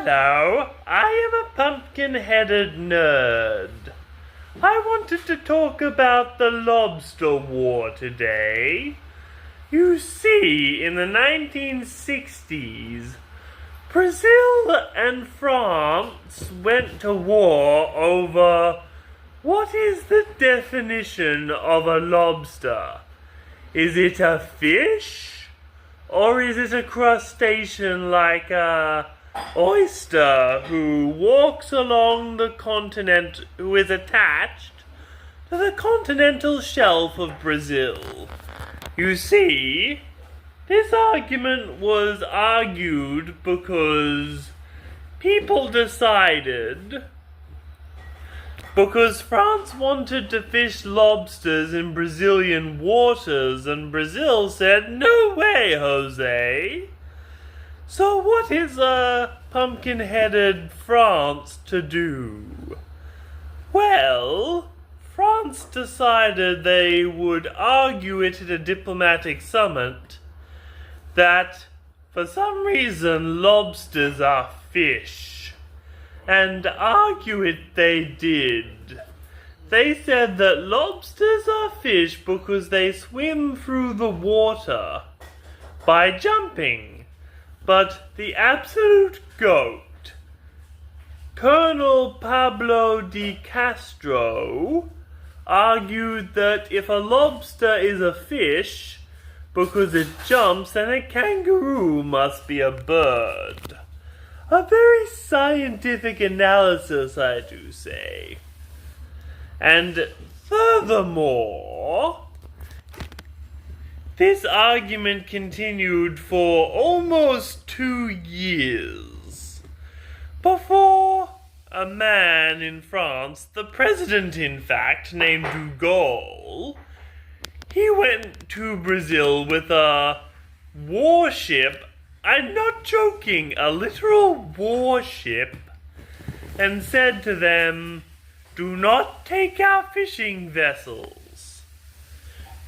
Hello, I am a pumpkin-headed nerd. I wanted to talk about the Lobster War today. You see, in the 1960s, Brazil and France went to war over what is the definition of a lobster? Is it a fish? Or is it a crustacean like a oyster who walks along the continent, who is attached to the continental shelf of Brazil? You see, this argument was argued because people decided, because France wanted to fish lobsters in Brazilian waters, and Brazil said, "No way, Jose." So what is a pumpkin-headed France to do? Well, France decided they would argue it at a diplomatic summit that for some reason lobsters are fish. And argue it they did. They said that lobsters are fish because they swim through the water by jumping. But the absolute goat, Colonel Pablo de Castro, argued that if a lobster is a fish because it jumps, then a kangaroo must be a bird. A very scientific analysis, I do say. And furthermore, this argument continued for almost 2 years before a man in France, the president in fact, named de Gaulle, he went to Brazil with a warship. I'm not joking, a literal warship, and said to them, "Do not take our fishing vessels,"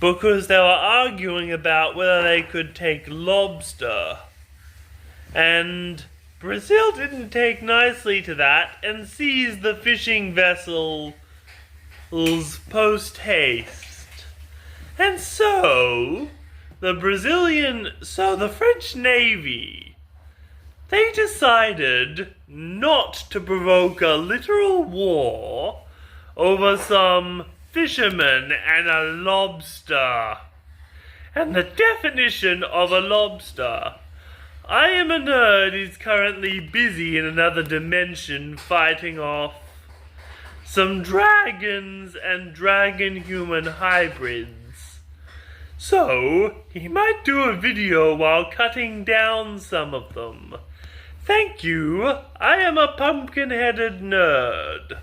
because they were arguing about whether they could take lobster. And Brazil didn't take nicely to that and seized the fishing vessels post haste. And so the French Navy, they decided not to provoke a literal war over some fishermen and a lobster. And the definition of a lobster, I am a nerd, is currently busy in another dimension fighting off some dragons and dragon-human hybrids. So, he might do a video while cutting down some of them. Thank you. I am a pumpkin-headed nerd.